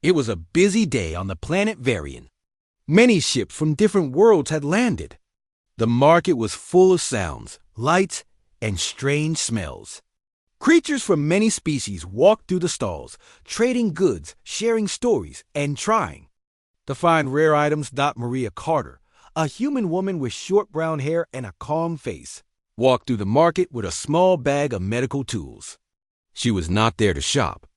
It was a busy day on the planet Varian. Many ships from different worlds had landed. The market was full of sounds, lights, and strange smells. Creatures from many species walked through the stalls, trading goods, sharing stories, and trying to find rare items. Maria Carter, a human woman with short brown hair and a calm face, walked through the market with a small bag of medical tools. She was not there to shop.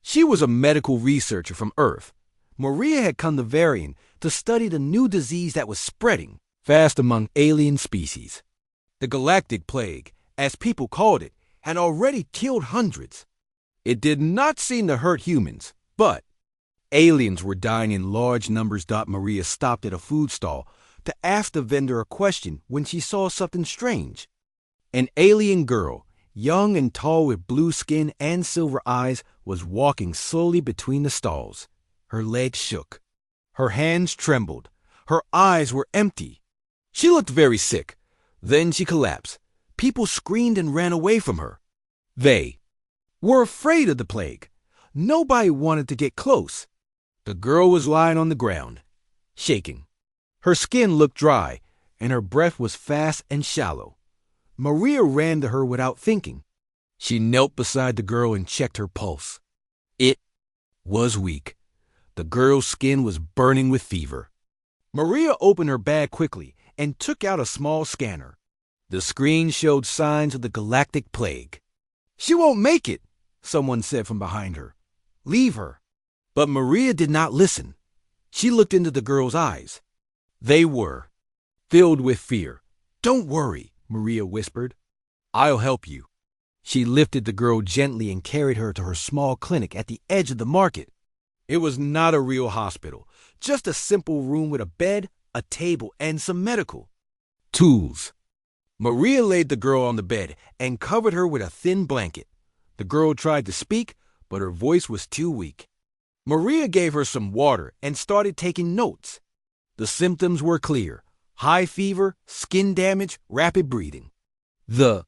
She was a medical researcher from Earth. Maria had come to Varian to study the new disease that was spreading fast among alien species. The Galactic Plague, as people called it, had already killed hundreds. It did not seem to hurt humans, but aliens were dying in large numbers. Maria stopped at a food stall to ask the vendor a question when she saw something strange. An alien girl, young and tall with blue skin and silver eyes, was walking slowly between the stalls. Her legs shook. Her hands trembled. Her eyes were empty. She looked very sick. Then she collapsed. People screamed and ran away from her. They were afraid of the plague. Nobody wanted to get close. The girl was lying on the ground, shaking. Her skin looked dry, and her breath was fast and shallow. Maria ran to her without thinking. She knelt beside the girl and checked her pulse. It was weak. The girl's skin was burning with fever. Maria opened her bag quickly and took out a small scanner. The screen showed signs of the Galactic Plague. "She won't make it," someone said from behind her. "Leave her." But Maria did not listen. She looked into the girl's eyes. They were filled with fear. "Don't worry," Maria whispered. "I'll help you." She lifted the girl gently and carried her to her small clinic at the edge of the market. It was not a real hospital, just a simple room with a bed, a table, and some medical tools. Maria laid the girl on the bed and covered her with a thin blanket. The girl tried to speak, but her voice was too weak. Maria gave her some water and started taking notes. The symptoms were clear: high fever, skin damage, rapid breathing. The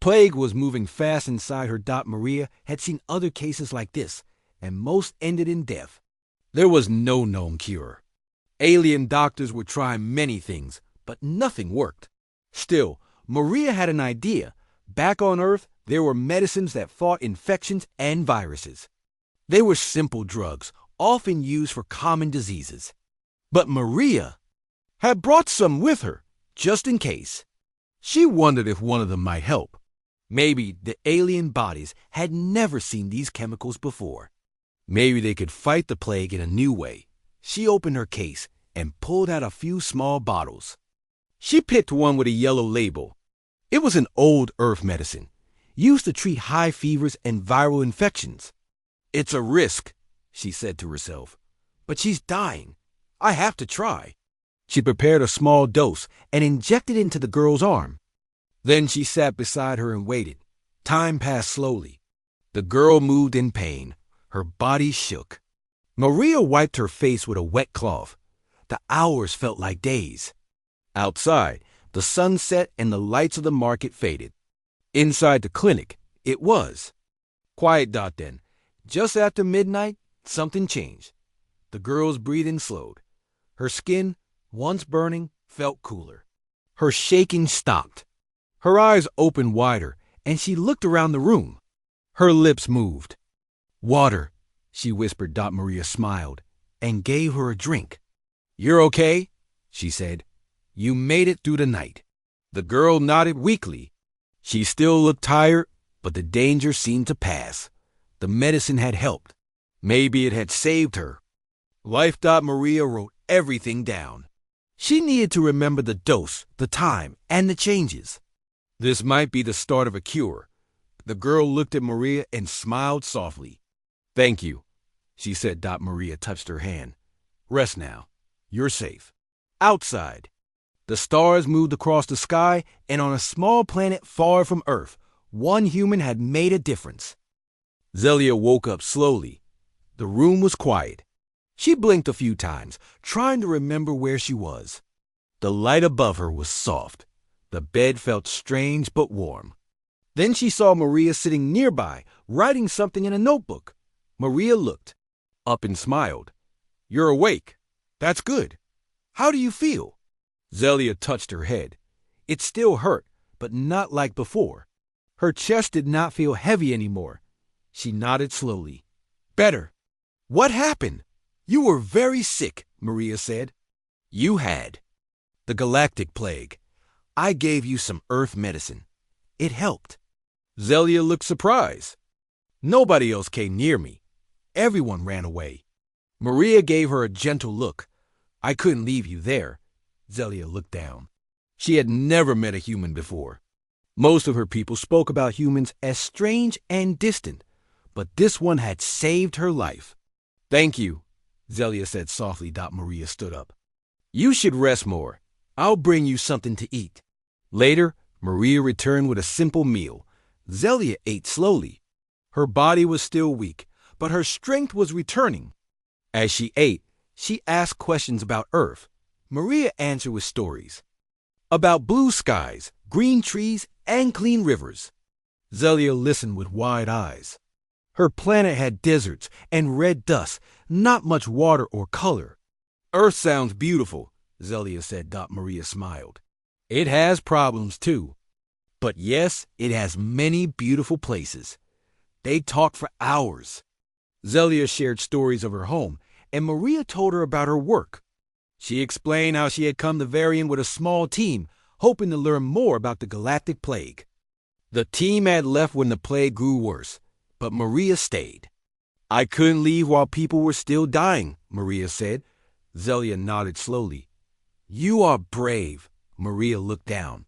plague was moving fast inside her. Maria had seen other cases like this, and most ended in death. There was no known cure. Alien doctors were trying many things, but nothing worked. Still, Maria had an idea. Back on Earth, there were medicines that fought infections and viruses. They were simple drugs, often used for common diseases. But Maria had brought some with her, just in case. She wondered if one of them might help. Maybe the alien bodies had never seen these chemicals before. Maybe they could fight the plague in a new way. She opened her case and pulled out a few small bottles. She picked one with a yellow label. It was an old Earth medicine, used to treat high fevers and viral infections. "It's a risk," she said to herself, "but she's dying. I have to try." She prepared a small dose and injected it into the girl's arm. Then she sat beside her and waited. Time passed slowly. The girl moved in pain. Her body shook. Maria wiped her face with a wet cloth. The hours felt like days. Outside, the sun set and the lights of the market faded. Inside the clinic, it was quiet. Then, just after midnight, something changed. The girl's breathing slowed. Her skin, once burning, felt cooler. Her shaking stopped. Her eyes opened wider, and she looked around the room. Her lips moved. "Water," she whispered. Maria smiled and gave her a drink. "You're okay?" she said. "You made it through the night." The girl nodded weakly. She still looked tired, but the danger seemed to pass. The medicine had helped. Maybe it had saved her. Life. Maria wrote everything down. She needed to remember the dose, the time, and the changes. This might be the start of a cure. The girl looked at Maria and smiled softly. "Thank you," she said. Maria touched her hand. "Rest now. You're safe." Outside, the stars moved across the sky, and on a small planet far from Earth, one human had made a difference. Zelia woke up slowly. The room was quiet. She blinked a few times, trying to remember where she was. The light above her was soft. The bed felt strange but warm. Then she saw Maria sitting nearby, writing something in a notebook. Maria looked. up and smiled. You're awake. That's good. How do you feel? Zelia touched her head. It still hurt, but not like before. Her chest did not feel heavy anymore. She nodded slowly. Better. What happened? You were very sick, Maria said. You had. The galactic plague. I gave you some earth medicine. It helped. Zelia looked surprised. Nobody else came near me. Everyone ran away. Maria gave her a gentle look. I couldn't leave you there. Zelia looked down. She had never met a human before. Most of her people spoke about humans as strange and distant, but this one had saved her life. Thank you, Zelia said softly. Maria stood up. You should rest more. I'll bring you something to eat. Later, Maria returned with a simple meal. Zelia ate slowly. Her body was still weak, but her strength was returning. As she ate, she asked questions about Earth. Maria answered with stories about blue skies, green trees, and clean rivers. Zelia listened with wide eyes. Her planet had deserts and red dust, not much water or color. Earth sounds beautiful, Zelia said. Maria smiled. It has problems too. But yes, it has many beautiful places. They talked for hours. Zelia shared stories of her home, and Maria told her about her work. She explained how she had come to Varian with a small team, hoping to learn more about the galactic plague. The team had left when the plague grew worse, but Maria stayed. I couldn't leave while people were still dying, Maria said. Zelia nodded slowly. You are brave. Maria looked down.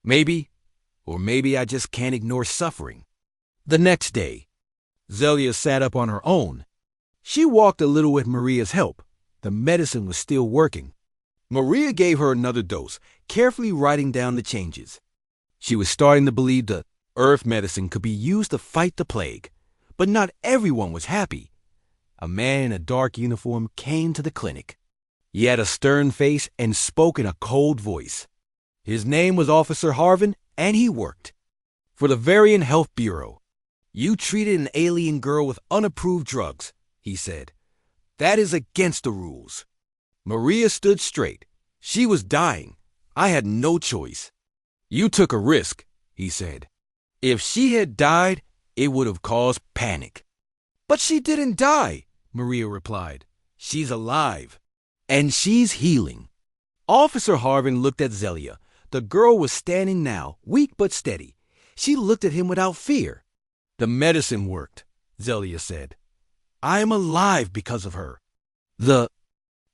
Maybe I just can't ignore suffering. The next day, Zelia sat up on her own. She walked a little with Maria's help. The medicine was still working. Maria gave her another dose, carefully writing down the changes. She was starting to believe the earth medicine could be used to fight the plague. But not everyone was happy. A man in a dark uniform came to the clinic. He had a stern face and spoke in a cold voice. His name was Officer Harvin, and he worked for the Varian Health Bureau. You treated an alien girl with unapproved drugs, he said. That is against the rules. Maria stood straight. She was dying. I had no choice. You took a risk, he said. If she had died, it would have caused panic. But she didn't die, Maria replied. She's alive. And she's healing. Officer Harvin looked at Zelia. The girl was standing now, weak but steady. She looked at him without fear. The medicine worked, Zelia said. I am alive because of her. The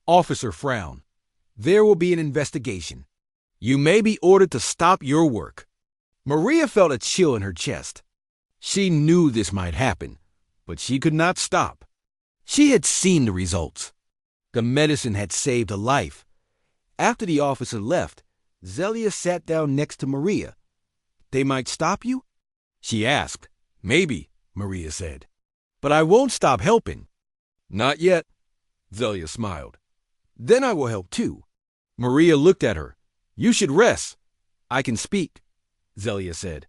officer frowned. There will be an investigation. You may be ordered to stop your work. Maria felt a chill in her chest. She knew this might happen, but she could not stop. She had seen the results. The medicine had saved a life. After the officer left, Zelia sat down next to Maria. They might stop you? She asked. Maybe, Maria said. But I won't stop helping. Not yet, Zelia smiled. Then I will help too. Maria looked at her. You should rest. I can speak, Zelia said.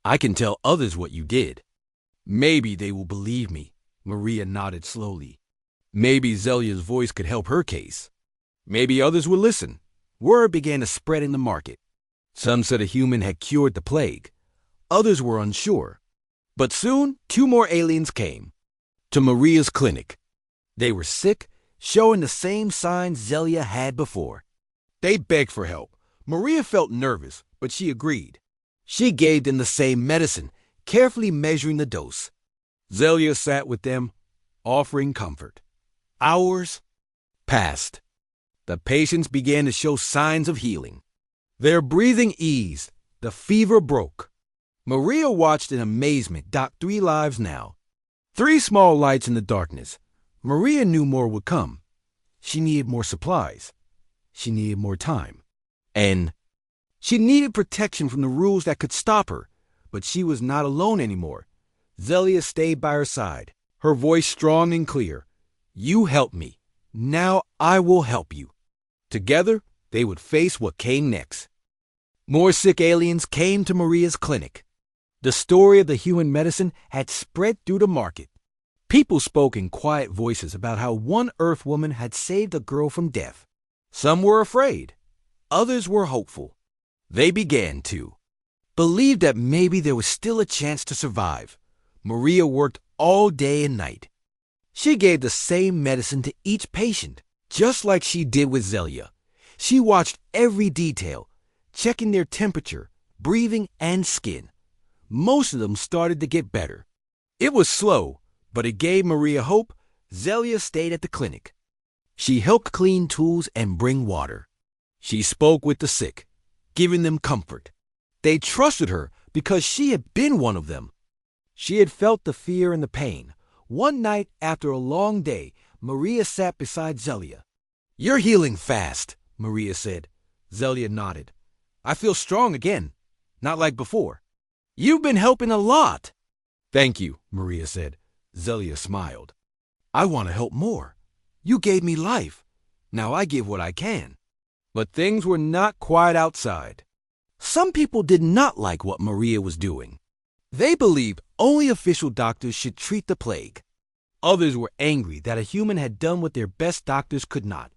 I can tell others what you did. Maybe they will believe me. Maria nodded slowly. Maybe Zelia's voice could help her case. Maybe others would listen. Word began to spread in the market. Some said a human had cured the plague. Others were unsure. But soon, 2 more aliens came to Maria's clinic. They were sick, showing the same signs Zelia had before. They begged for help. Maria felt nervous, but she agreed. She gave them the same medicine, carefully measuring the dose. Zelia sat with them, offering comfort. Hours passed. The patients began to show signs of healing. Their breathing eased. The fever broke. Maria watched in amazement. 3 lives now. 3 small lights in the darkness. Maria knew more would come. She needed more supplies. She needed more time. And she needed protection from the rules that could stop her. But she was not alone anymore. Zelia stayed by her side, her voice strong and clear. You helped me. Now I will help you. Together, they would face what came next. More sick aliens came to Maria's clinic. The story of the human medicine had spread through the market. People spoke in quiet voices about how one Earth woman had saved a girl from death. Some were afraid. Others were hopeful. They began to believe that maybe there was still a chance to survive. Maria worked all day and night. She gave the same medicine to each patient, just like she did with Zelia. She watched every detail, checking their temperature, breathing, and skin. Most of them started to get better. It was slow, but it gave Maria hope. Zelia stayed at the clinic. She helped clean tools and bring water. She spoke with the sick, giving them comfort. They trusted her because she had been one of them. She had felt the fear and the pain. One night, after a long day, Maria sat beside Zelia. "You're healing fast," Maria said. Zelia nodded. "I feel strong again, not like before. You've been helping a lot." "Thank you," Maria said. Zelia smiled. "I want to help more. You gave me life. Now I give what I can." But things were not quiet outside. Some people did not like what Maria was doing. They believed only official doctors should treat the plague. Others were angry that a human had done what their best doctors could not.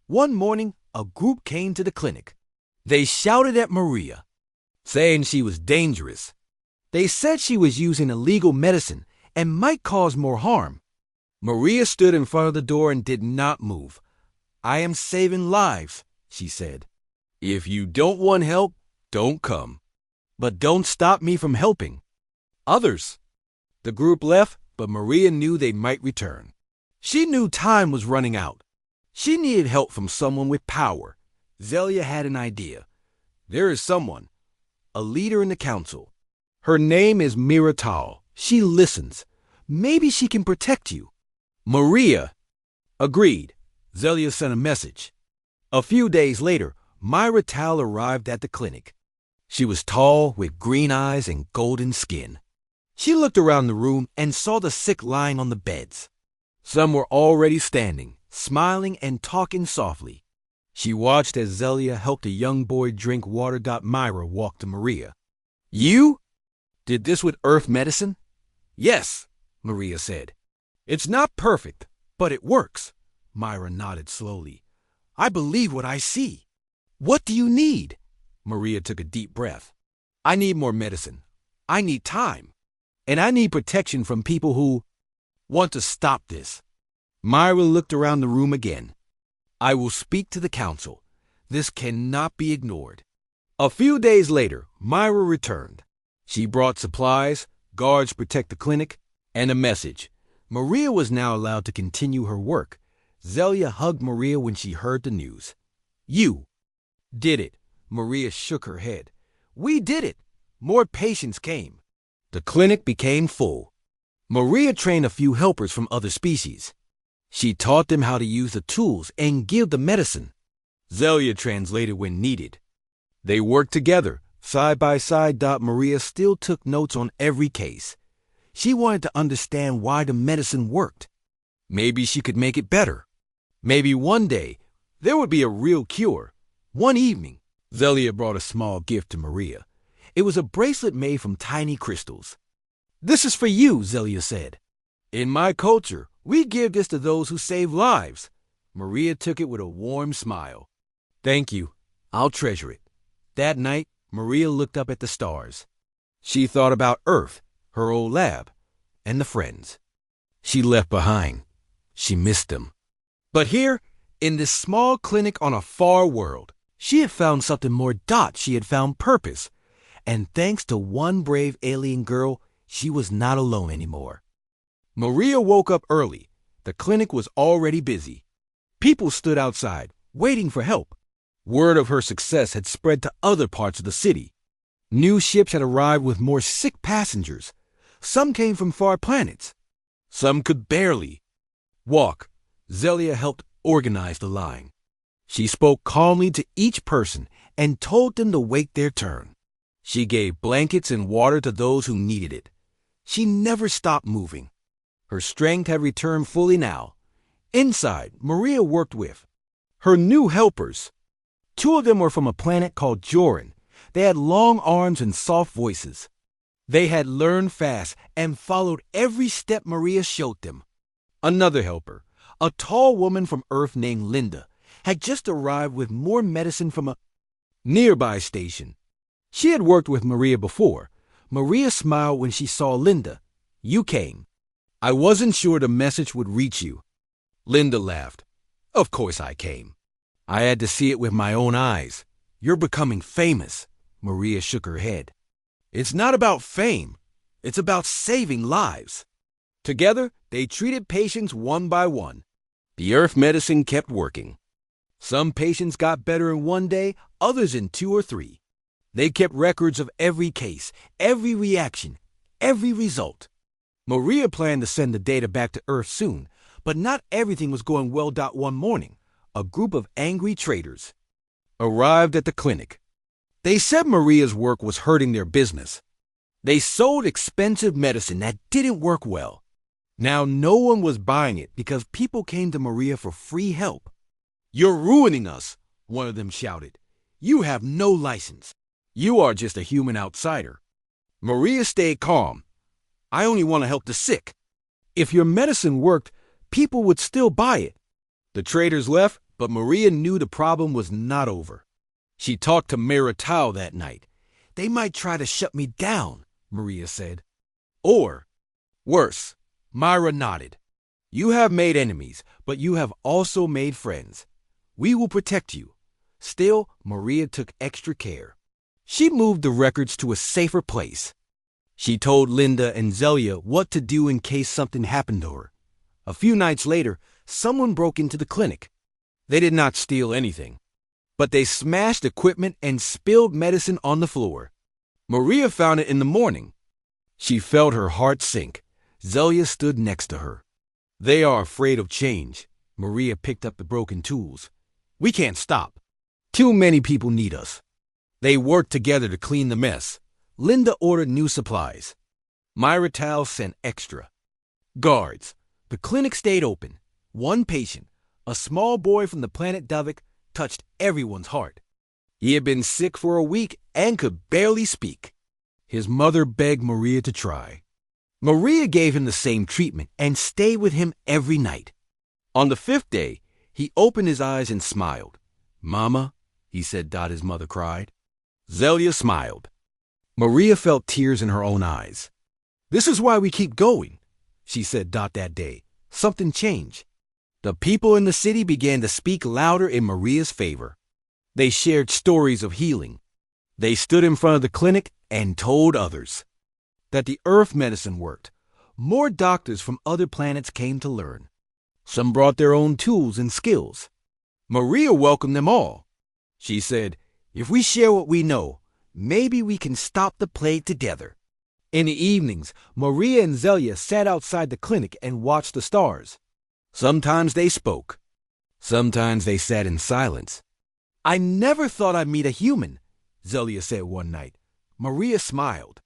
One morning, a group came to the clinic. They shouted at Maria, saying she was dangerous. They said she was using illegal medicine and might cause more harm. Maria stood in front of the door and did not move. "I am saving lives," she said. "If you don't want help, don't come. But don't stop me from helping others." The group left, but Maria knew they might return. She knew time was running out. She needed help from someone with power. Zelia had an idea. There is someone, a leader in the council. Her name is Miratal. She listens. Maybe she can protect you. Maria agreed. Zelia sent a message. A few days later, Miratal arrived at the clinic. She was tall, with green eyes and golden skin. She looked around the room and saw the sick lying on the beds. Some were already standing, smiling and talking softly. She watched as Zelia helped a young boy drink water. Myra walked to Maria. "You did this with earth medicine?" "Yes," Maria said. "It's not perfect, but it works." Myra nodded slowly. "I believe what I see." "What do you need?" Maria took a deep breath. "I need more medicine. I need time. And I need protection from people who want to stop this." Myra looked around the room again. "I will speak to the council. This cannot be ignored." A few days later, Myra returned. She brought supplies, guards protect the clinic, and a message. Maria was now allowed to continue her work. Zelia hugged Maria when she heard the news. "You did it." Maria shook her head. "We did it." More patients came. The clinic became full. Maria trained a few helpers from other species. She taught them how to use the tools and give the medicine. Zelia translated when needed. They worked together, side by side. Maria still took notes on every case. She wanted to understand why the medicine worked. Maybe she could make it better. Maybe one day there would be a real cure. One evening, Zelia brought a small gift to Maria. It was a bracelet made from tiny crystals. "This is for you," Zelia said. "In my culture, we give this to those who save lives." Maria took it with a warm smile. "Thank you. I'll treasure it." That night, Maria looked up at the stars. She thought about Earth, her old lab, and the friends she left behind. She missed them. But here, in this small clinic on a far world, she had found something more. She had found purpose. And thanks to one brave alien girl, she was not alone anymore. Maria woke up early. The clinic was already busy. People stood outside, waiting for help. Word of her success had spread to other parts of the city. New ships had arrived with more sick passengers. Some came from far planets. Some could barely walk. Zelia helped organize the line. She spoke calmly to each person and told them to wait their turn. She gave blankets and water to those who needed it. She never stopped moving. Her strength had returned fully now. Inside, Maria worked with her new helpers. 2 of them were from a planet called Joran. They had long arms and soft voices. They had learned fast and followed every step Maria showed them. Another helper, a tall woman from Earth named Linda, had just arrived with more medicine from a nearby station. She had worked with Maria before. Maria smiled when she saw Linda. "You came. I wasn't sure the message would reach you." Linda laughed. "Of course I came. I had to see it with my own eyes. You're becoming famous." Maria shook her head. "It's not about fame. It's about saving lives." Together, they treated patients one by one. The Earth medicine kept working. Some patients got better in one day, others in 2 or 3. They kept records of every case, every reaction, every result. Maria planned to send the data back to Earth soon, but not everything was going well. One morning, a group of angry traders arrived at the clinic. They said Maria's work was hurting their business. They sold expensive medicine that didn't work well. Now no one was buying it because people came to Maria for free help. "You're ruining us," one of them shouted. "You have no license. You are just a human outsider." Maria stayed calm. "I only want to help the sick. If your medicine worked, people would still buy it." The traders left, but Maria knew the problem was not over. She talked to Mira Tao that night. "They might try to shut me down," Maria said. "Or worse." Myra nodded. "You have made enemies, but you have also made friends. We will protect you." Still, Maria took extra care. She moved the records to a safer place. She told Linda and Zelia what to do in case something happened to her. A few nights later, someone broke into the clinic. They did not steal anything, but they smashed equipment and spilled medicine on the floor. Maria found it in the morning. She felt her heart sink. Zelia stood next to her. "They are afraid of change." Maria picked up the broken tools. "We can't stop. Too many people need us." They worked together to clean the mess. Linda ordered new supplies. Myra Tal sent extra. Guards. The clinic stayed open. One patient, a small boy from the planet Davik, touched everyone's heart. He had been sick for a week and could barely speak. His mother begged Maria to try. Maria gave him the same treatment and stayed with him every night. On the 5th day, he opened his eyes and smiled. "Mama," he said. His mother cried. Zelia smiled. Maria felt tears in her own eyes. "This is why we keep going," she said. That day, something changed. The people in the city began to speak louder in Maria's favor. They shared stories of healing. They stood in front of the clinic and told others that the Earth medicine worked. More doctors from other planets came to learn. Some brought their own tools and skills. Maria welcomed them all. She said, "If we share what we know, maybe we can stop the plague together." In the evenings, Maria and Zelia sat outside the clinic and watched the stars. Sometimes they spoke. Sometimes they sat in silence. "I never thought I'd meet a human," Zelia said one night. Maria smiled.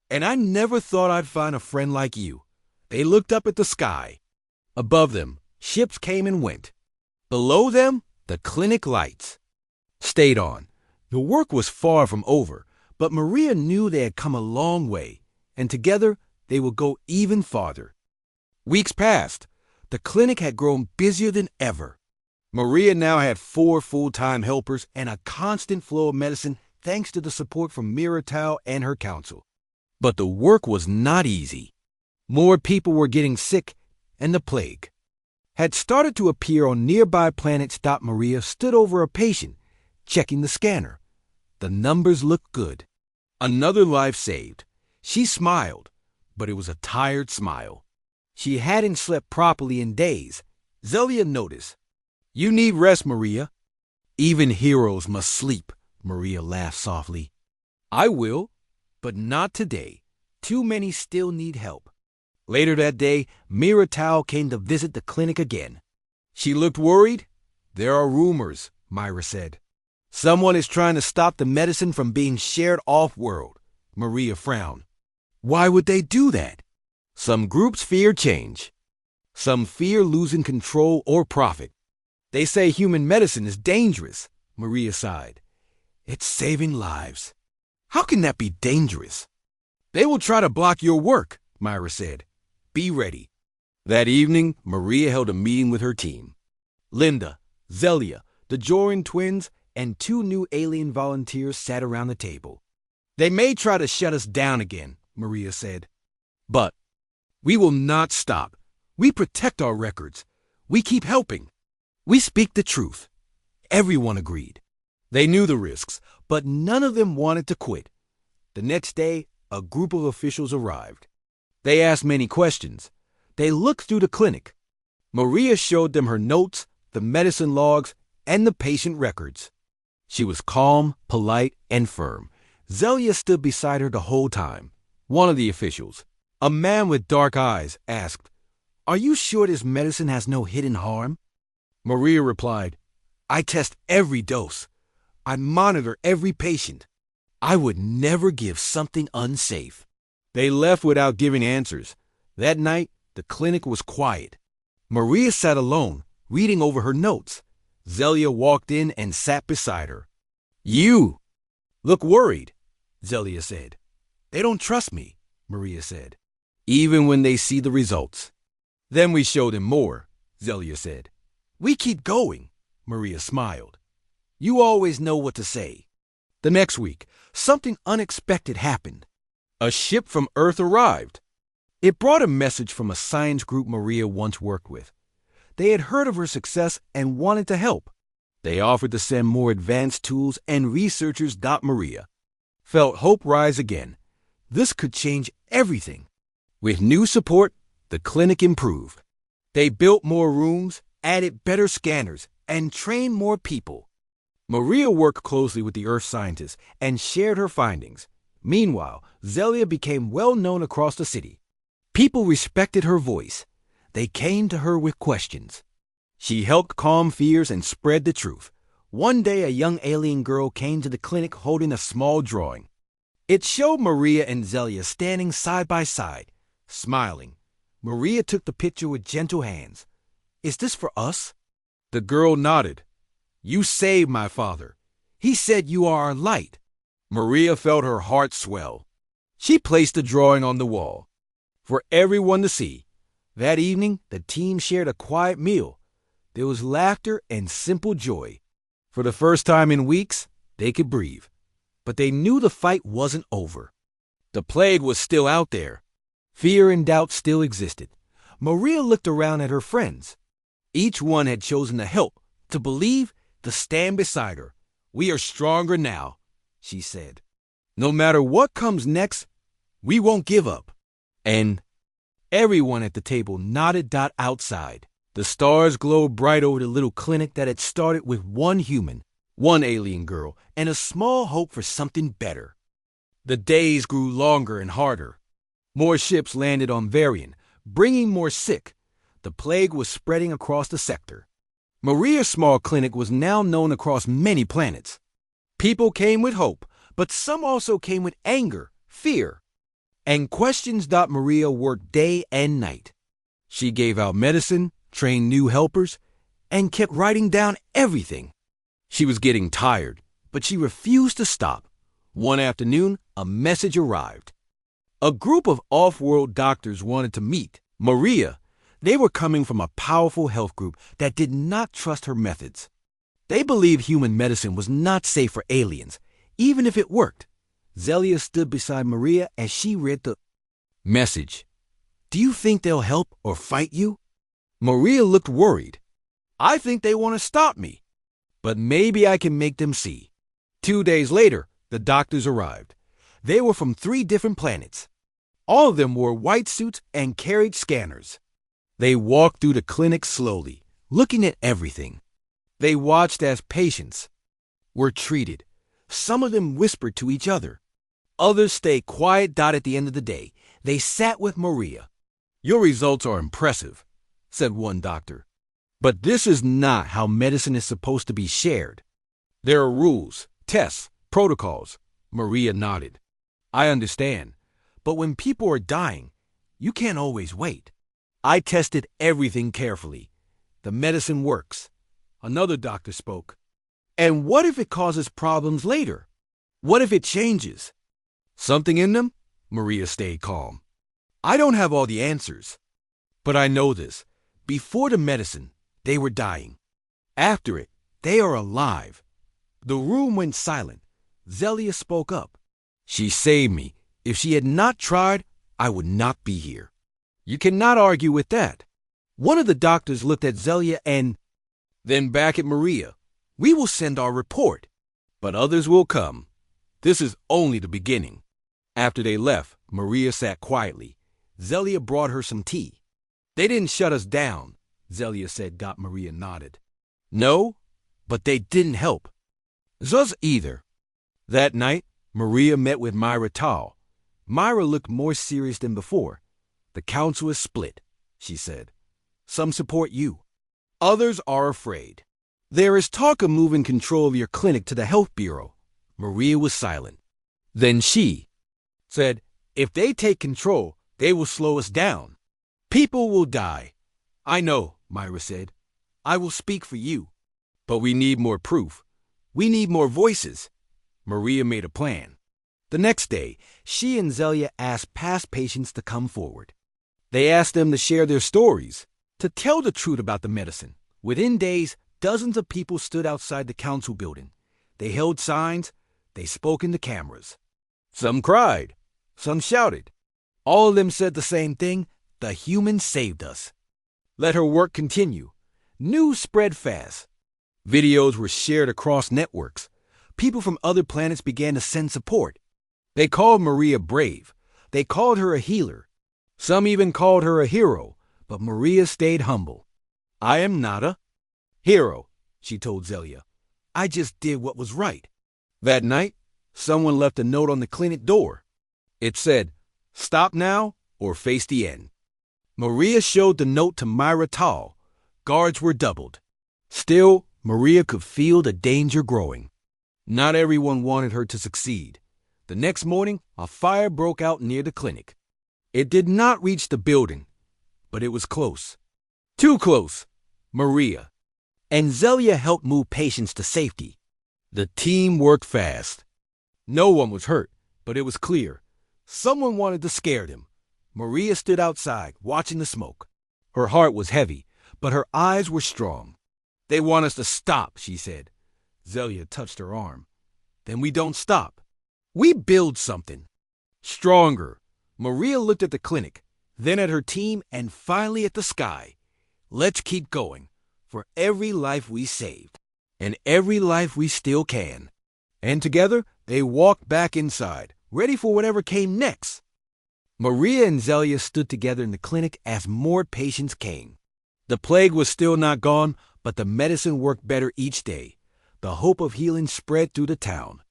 "And I never thought I'd find a friend like you." They looked up at the sky. Above them, ships came and went. Below them, the clinic lights stayed on. The work was far from over, but Maria knew they had come a long way, and together they would go even farther. Weeks passed. The clinic had grown busier than ever. Maria now had 4 full-time helpers and a constant flow of medicine thanks to the support from Mira Tao and her council. But the work was not easy. More people were getting sick, and the plague had started to appear on nearby planets. Maria stood over a patient, checking the scanner. The numbers looked good. Another life saved. She smiled, but it was a tired smile. She hadn't slept properly in days. Zelia noticed. "You need rest, Maria." "Even heroes must sleep," Maria laughed softly. "I will, but not today. Too many still need help." Later that day, Mira Tao came to visit the clinic again. She looked worried. "There are rumors," Myra said. "Someone is trying to stop the medicine from being shared off-world." Maria frowned. "Why would they do that?" "Some groups fear change. Some fear losing control or profit. They say human medicine is dangerous." Maria sighed. "It's saving lives." "How can that be dangerous?" They will try to block your work, Myra said. Be ready. That evening, Maria held a meeting with her team. Linda, Zelia, the Joran twins, and 2 new alien volunteers sat around the table. They may try to shut us down again, Maria said. But we will not stop. We protect our records. We keep helping. We speak the truth. Everyone agreed. They knew the risks, but none of them wanted to quit. The next day, a group of officials arrived. They asked many questions. They looked through the clinic. Maria showed them her notes, the medicine logs, and the patient records. She was calm, polite, and firm. Zelia stood beside her the whole time. One of the officials, a man with dark eyes, asked, "Are you sure this medicine has no hidden harm?" Maria replied, "I test every dose. I monitor every patient. I would never give something unsafe." They left without giving answers. That night, the clinic was quiet. Maria sat alone, reading over her notes. Zelia walked in and sat beside her. "You look worried," Zelia said. "They don't trust me," Maria said, "even when they see the results." "Then we show them more," Zelia said. "We keep going," Maria smiled. "You always know what to say." The next week, something unexpected happened. A ship from Earth arrived. It brought a message from a science group Maria once worked with. They had heard of her success and wanted to help. They offered to send more advanced tools, and researchers Maria felt hope rise again. This could change everything. With new support, the clinic improved. They built more rooms, added better scanners, and trained more people. Maria worked closely with the Earth scientists and shared her findings. Meanwhile, Zelia became well known across the city. People respected her voice. They came to her with questions. She helped calm fears and spread the truth. One day, a young alien girl came to the clinic holding a small drawing. It showed Maria and Zelia standing side by side, smiling. Maria took the picture with gentle hands. "Is this for us?" The girl nodded. "You saved my father. He said you are our light." Maria felt her heart swell. She placed the drawing on the wall for everyone to see. That evening, the team shared a quiet meal. There was laughter and simple joy. For the first time in weeks, they could breathe. But they knew the fight wasn't over. The plague was still out there. Fear and doubt still existed. Maria looked around at her friends. Each one had chosen to help, to believe, to stand beside her. "We are stronger now," she said. "No matter what comes next, we won't give up." And everyone at the table nodded. Outside, the stars glowed bright over the little clinic that had started with one human, one alien girl, and a small hope for something better. The days grew longer and harder. More ships landed on Varian, bringing more sick. The plague was spreading across the sector. Maria's small clinic was now known across many planets. People came with hope, but some also came with anger, fear, and questions. Maria worked day and night. She gave out medicine, trained new helpers, and kept writing down everything. She was getting tired, but she refused to stop. One afternoon, a message arrived. A group of off-world doctors wanted to meet Maria. They were coming from a powerful health group that did not trust her methods. They believed human medicine was not safe for aliens, even if it worked. Zelia stood beside Maria as she read the message. "Do you think they'll help or fight you?" Maria looked worried. "I think they want to stop me, but maybe I can make them see." 2 days later, the doctors arrived. They were from 3 different planets. All of them wore white suits and carried scanners. They walked through the clinic slowly, looking at everything. They watched as patients were treated. Some of them whispered to each other. Others stayed quiet. At the end of the day, they sat with Maria. "Your results are impressive," said one doctor. "But this is not how medicine is supposed to be shared. There are rules, tests, protocols." Maria nodded. "I understand. But when people are dying, you can't always wait. I tested everything carefully. The medicine works." Another doctor spoke. "And what if it causes problems later? What if it changes?" "Something in them?" Maria stayed calm. I don't have all the answers. But I know this. Before the medicine, they were dying. After it, they are alive. The room went silent. Zelia spoke up. She saved me. If she had not tried, I would not be here. You cannot argue with that. One of the doctors looked at Zelia and then back at Maria. We will send our report, but others will come. This is only the beginning. After they left, Maria sat quietly. Zelia brought her some tea. They didn't shut us down, Zelia said. Maria nodded. No, but they didn't help. Us either. That night, Maria met with Myra Tal. Myra looked more serious than before. The council is split, she said. Some support you. Others are afraid. There is talk of moving control of your clinic to the Health Bureau. Maria was silent. Then she said, if they take control, they will slow us down. People will die. I know, Myra said. I will speak for you. But we need more proof. We need more voices. Maria made a plan. The next day, she and Zelia asked past patients to come forward. They asked them to share their stories, to tell the truth about the medicine. Within days, dozens of people stood outside the council building. They held signs. They spoke into cameras. Some cried. Some shouted. All of them said the same thing. The human saved us. Let her work continue. News spread fast. Videos were shared across networks. People from other planets began to send support. They called Maria brave. They called her a healer. Some even called her a hero, but Maria stayed humble. I am not a hero, she told Zelia. I just did what was right. That night, someone left a note on the clinic door. It said, stop now or face the end. Maria showed the note to Myra Tal. Guards were doubled. Still, Maria could feel the danger growing. Not everyone wanted her to succeed. The next morning, a fire broke out near the clinic. It did not reach the building, but it was close. Too close. Maria and Zelia helped move patients to safety. The team worked fast. No one was hurt, but it was clear. Someone wanted to scare them. Maria stood outside, watching the smoke. Her heart was heavy, but her eyes were strong. They want us to stop, she said. Zelia touched her arm. Then we don't stop. We build something. Stronger. Maria looked at the clinic, then at her team, and finally at the sky. Let's keep going. For every life we saved, and every life we still can. And together, they walked back inside, ready for whatever came next. Maria and Zelia stood together in the clinic as more patients came. The plague was still not gone, but the medicine worked better each day. The hope of healing spread through the town.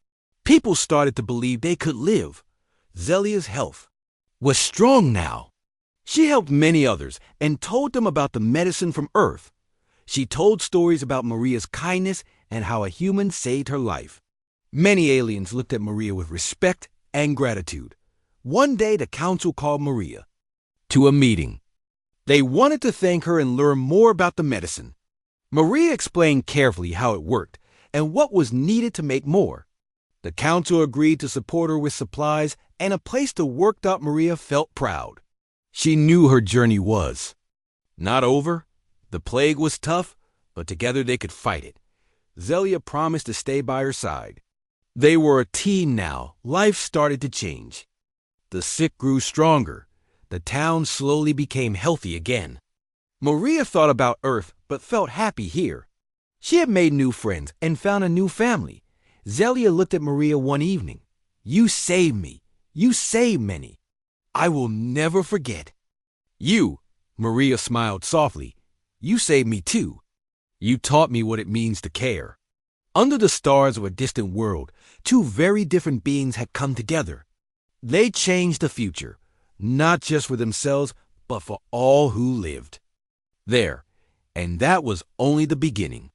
People started to believe they could live. Zelia's health was strong now. She helped many others and told them about the medicine from Earth. She told stories about Maria's kindness and how a human saved her life. Many aliens looked at Maria with respect and gratitude. One day, the council called Maria to a meeting. They wanted to thank her and learn more about the medicine. Maria explained carefully how it worked and what was needed to make more. The council agreed to support her with supplies and a place to work. Maria felt proud. She knew her journey was not over. The plague was tough, but together they could fight it. Zelia promised to stay by her side. They were a team now. Life started to change. The sick grew stronger. The town slowly became healthy again. Maria thought about Earth, but felt happy here. She had made new friends and found a new family. Zelia looked at Maria one evening. You saved me. You saved many. I will never forget. You, Maria smiled softly. You saved me too. You taught me what it means to care. Under the stars of a distant world, two very different beings had come together. They changed the future, not just for themselves, but for all who lived. There, and that was only the beginning.